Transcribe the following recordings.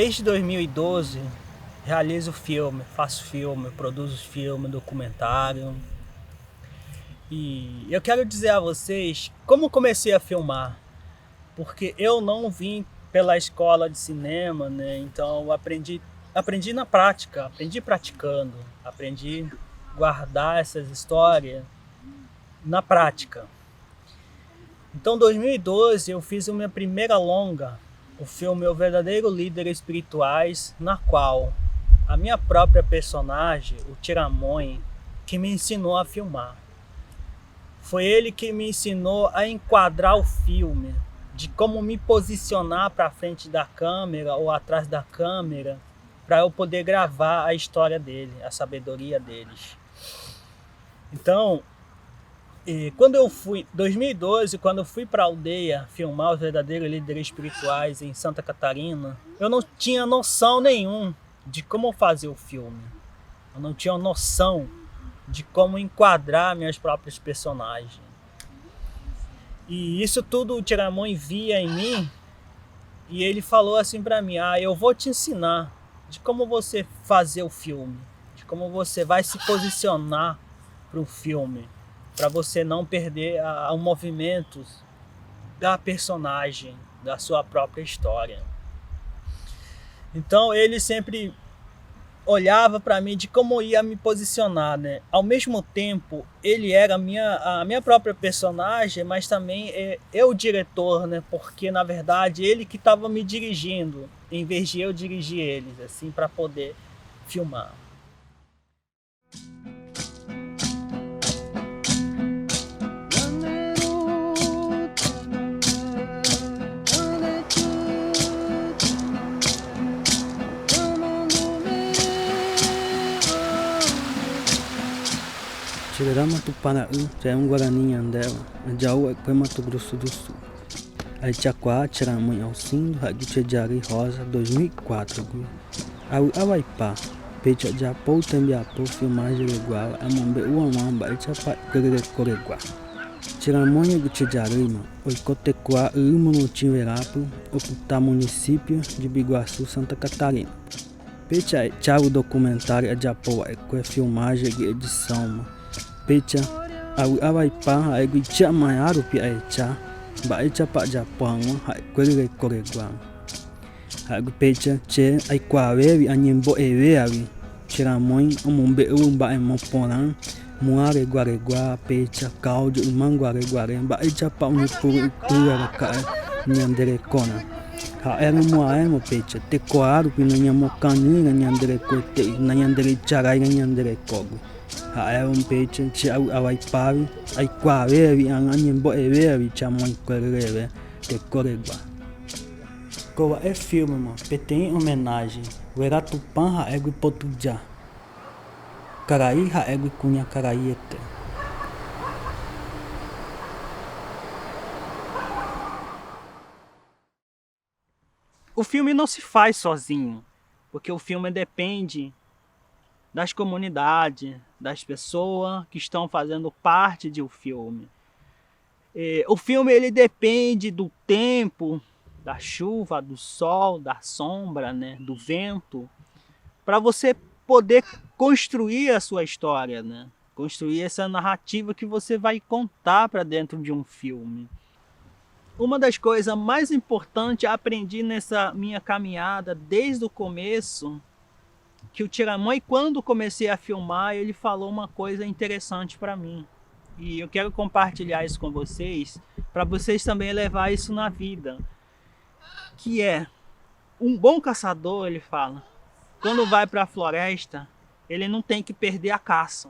Desde 2012 realizo filme, faço filme, produzo filme, documentário. E eu quero dizer a vocês como comecei a filmar, porque eu não vim pela escola de cinema, né? Então eu aprendi na prática, aprendi praticando, aprendi guardar essas histórias na prática. Então, em 2012, eu fiz a minha primeira longa, o filme O Verdadeiro Líder Espirituais, na qual a minha própria personagem, o Tiramões, que me ensinou a filmar. Foi ele que me ensinou a enquadrar o filme, de como me posicionar para frente da câmera ou atrás da câmera, para eu poder gravar a história dele, a sabedoria deles. Então, quando eu fui, 2012, quando eu fui para a aldeia filmar os verdadeiros líderes espirituais em Santa Catarina, eu não tinha noção nenhuma de como fazer o filme. Eu não tinha noção de como enquadrar meus próprios personagens. E isso tudo o Tiramões via em mim e ele falou assim para mim: eu vou te ensinar de como você fazer o filme, de como você vai se posicionar para o filme, para você não perder o movimento da personagem, da sua própria história. Então ele sempre olhava para mim de como ia me posicionar, né? Ao mesmo tempo, ele era a minha própria personagem, mas também eu o diretor, né? Porque na verdade ele que estava me dirigindo, em vez de eu dirigir eles, assim, para poder filmar. Tirarama Tupanaú já é um Guarani Andela, Anjaú é Mato Grosso do Sul. Aitiaquá, Tiramãe Alcindo, Raguitejari Rosa, 2004. Awaipá, Pecha Japou, Tembiapou, Filmagem Reguala, Amambe Uamamba, Aitiapá, Coreguá. Tiramãe Guitejarima, Oicotequá, Umunutimverapo, Ocutá, município de Biguaçu, Santa Catarina. Pecha Tchau documentário Japou, é filmagem e edição. Pecha Awaipá, Aiguitia Maiaru Piaecha, Baecha Pa Japão, Coreguá. Pecha Che Aikwawevi, Anyembo Eweavi, Tiramões, Omumbe Umba Moporã, Muare Guareguá, Pecha, Caldo, Manguareguaré, Baecha Pa Unipuru Ituaraca, Nhanderecona. Era Moaemo Pecha, Tecoaru, Pinanhamocani, Nhanderecote, Nhanderecharai, Nhanderecogo. Era Pecha, Che Awaipavi, Aikwawevi, Anyembo Eweavi, Chamon Coreve, Tecoreguá. Coa é filme, mano. Tem homenagem. O Eratupã Raegui Potujá. Caraí Raegui Cunha Caraiete. O filme não se faz sozinho, porque o filme depende das comunidades, das pessoas que estão fazendo parte do filme. O filme ele depende do tempo, da chuva, do sol, da sombra, né, do vento, para você poder construir a sua história, né? Construir essa narrativa que você vai contar para dentro de um filme. Uma das coisas mais importantes aprendi nessa minha caminhada desde o começo, que o Tiramães, quando comecei a filmar, ele falou uma coisa interessante para mim. E eu quero compartilhar isso com vocês, para vocês também levar isso na vida. Que é, um bom caçador, ele fala, quando vai para a floresta, ele não tem que perder a caça.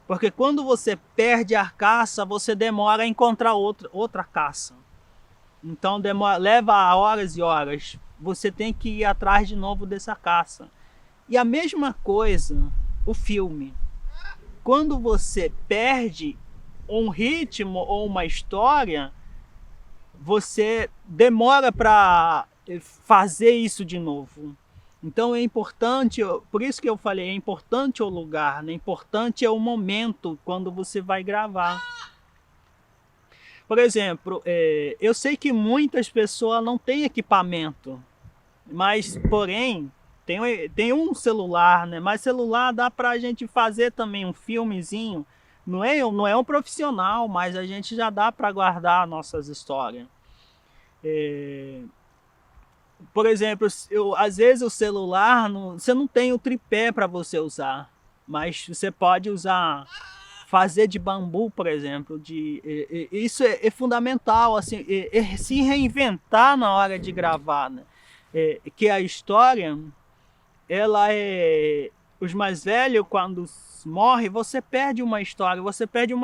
Porque quando você perde a caça, você demora a encontrar outra caça. Então leva horas e horas. Você tem que ir atrás de novo dessa caça. E a mesma coisa, o filme. Quando você perde um ritmo ou uma história, você demora para fazer isso de novo. Então é importante, por isso que eu falei, é importante o lugar, né? Importante é o momento quando você vai gravar. Por exemplo, eu sei que muitas pessoas não têm equipamento Mas, porém, tem um celular, né? Mas celular dá pra gente fazer também um filmezinho. Não é um profissional, mas a gente já dá para guardar nossas histórias. Por exemplo, às vezes o celular, você não tem o tripé para você usar, mas você pode usar, fazer de bambu, por exemplo. Isso é fundamental, assim, se reinventar na hora de gravar, né? Que a história, ela é... Os mais velhos, quando morrem, você perde uma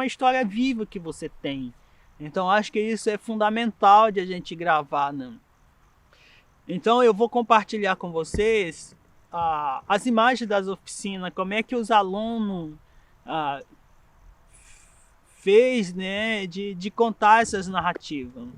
história viva que você tem. Então acho que isso é fundamental de a gente gravar, né? Então eu vou compartilhar com vocês as imagens das oficinas, como é que os alunos fez, né, de contar essas narrativas.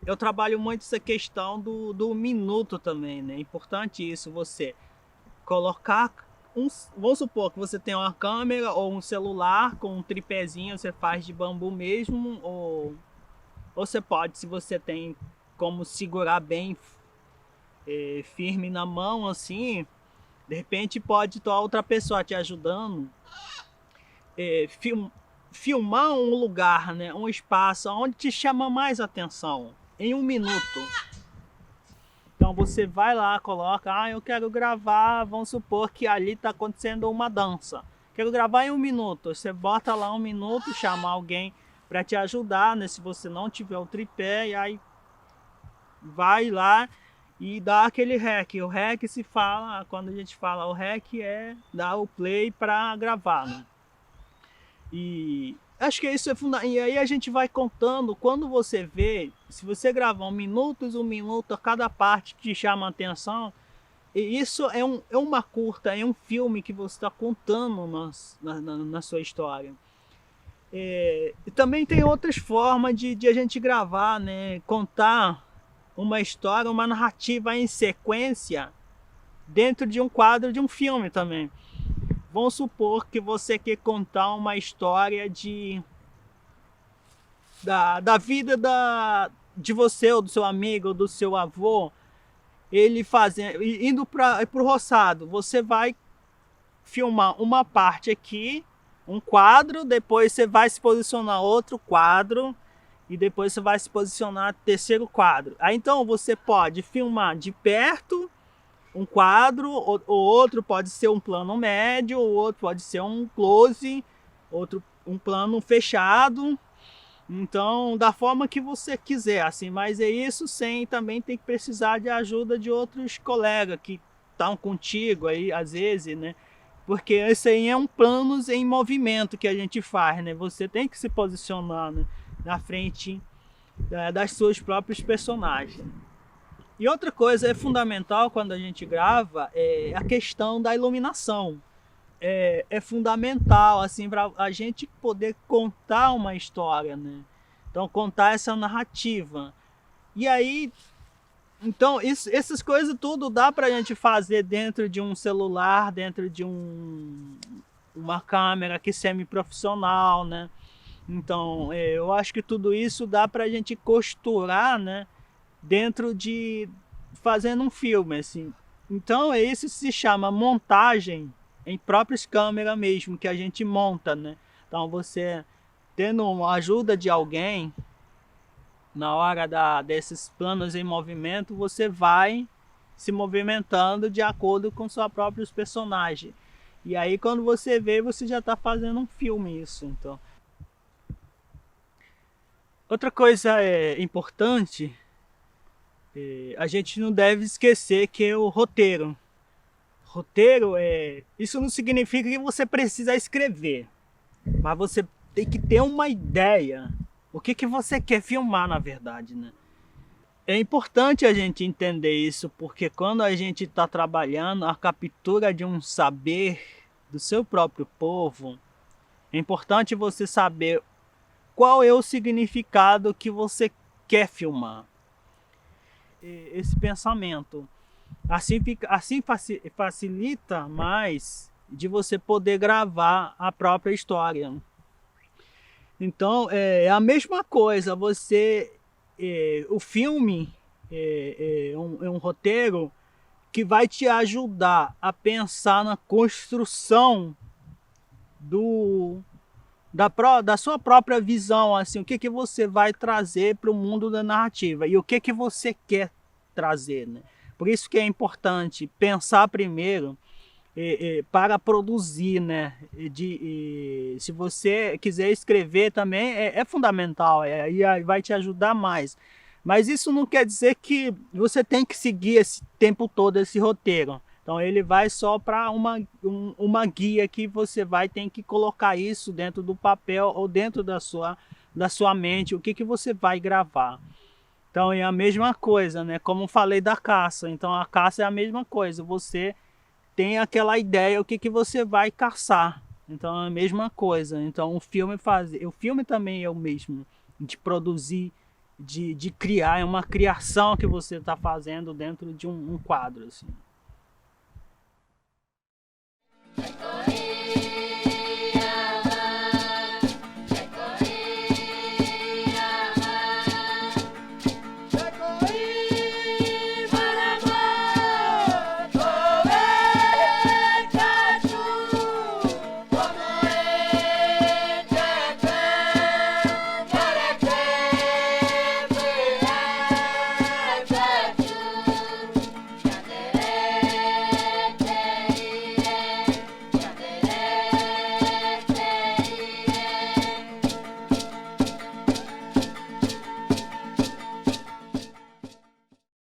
Eu trabalho muito essa questão do minuto também, né? É importante isso, você colocar vamos supor que você tem uma câmera ou um celular com um tripézinho, você faz de bambu mesmo, ou você pode, se você tem como segurar bem firme na mão, assim, de repente pode ter outra pessoa te ajudando, filmar um lugar, né? Um espaço onde te chama mais atenção, em um minuto. Então você vai lá, coloca, eu quero gravar, vamos supor que ali está acontecendo uma dança. Quero gravar em um minuto. Você bota lá um minuto, chama alguém para te ajudar, né? Se você não tiver o tripé, e aí vai lá e dá aquele rec. O rec se fala, quando a gente fala o rec, é dar o play para gravar, né? E Acho que isso é fundamental. E aí a gente vai contando, quando você vê, se você gravar um minuto a cada parte que te chama a atenção, e isso é uma curta, é um filme que você está contando na sua história. E também tem outras formas de a gente gravar, né? Contar uma história, uma narrativa em sequência dentro de um quadro de um filme também. Vamos supor que você quer contar uma história da vida de você, ou do seu amigo, ou do seu avô, ele indo para o roçado. Você vai filmar uma parte aqui, um quadro, depois você vai se posicionar outro quadro, e depois você vai se posicionar terceiro quadro. Aí então você pode filmar de perto um quadro, o outro pode ser um plano médio, o outro pode ser um close, outro um plano fechado. Então, da forma que você quiser, assim, mas é isso, sem também tem que precisar de ajuda de outros colegas que estão contigo aí, às vezes, né? Porque esse aí é um planos em movimento que a gente faz, né? Você tem que se posicionar, né, na frente das suas próprios personagens. E outra coisa é fundamental quando a gente grava é a questão da iluminação. É fundamental assim para a gente poder contar uma história, né? Então contar essa narrativa. E aí, então essas coisas tudo dá para a gente fazer dentro de um celular, dentro de uma câmera que semi-profissional, né? Então eu acho que tudo isso dá para a gente costurar, né? Dentro de fazendo um filme, assim. Então isso se chama montagem em próprias câmeras mesmo, que a gente monta, né? Então você tendo a ajuda de alguém na hora desses planos em movimento, você vai se movimentando de acordo com seus próprios personagens. E aí quando você vê, você já está fazendo um filme isso, então. Outra coisa importante, a gente não deve esquecer que é o roteiro. Roteiro isso não significa que você precisa escrever, mas você tem que ter uma ideia. O que você quer filmar, na verdade, né? É importante a gente entender isso, porque quando a gente está trabalhando a captura de um saber do seu próprio povo, é importante você saber qual é o significado que você quer filmar. Esse pensamento. Assim facilita mais de você poder gravar a própria história. Então é a mesma coisa, o filme é um roteiro que vai te ajudar a pensar na construção da sua própria visão, assim, o que você vai trazer para o mundo da narrativa e o que você quer trazer, né? Por isso que é importante pensar primeiro para produzir, né? Se você quiser escrever também é fundamental, e vai te ajudar mais. Mas isso não quer dizer que você tem que seguir esse tempo todo esse roteiro. Então ele vai só para uma guia que você tem que colocar isso dentro do papel ou dentro da sua mente, o que você vai gravar. Então é a mesma coisa, né? Como falei da caça. Então a caça é a mesma coisa. Você tem aquela ideia, o que você vai caçar. Então é a mesma coisa. Então o filme também é o mesmo. De produzir, de criar, é uma criação que você está fazendo dentro de um quadro, assim.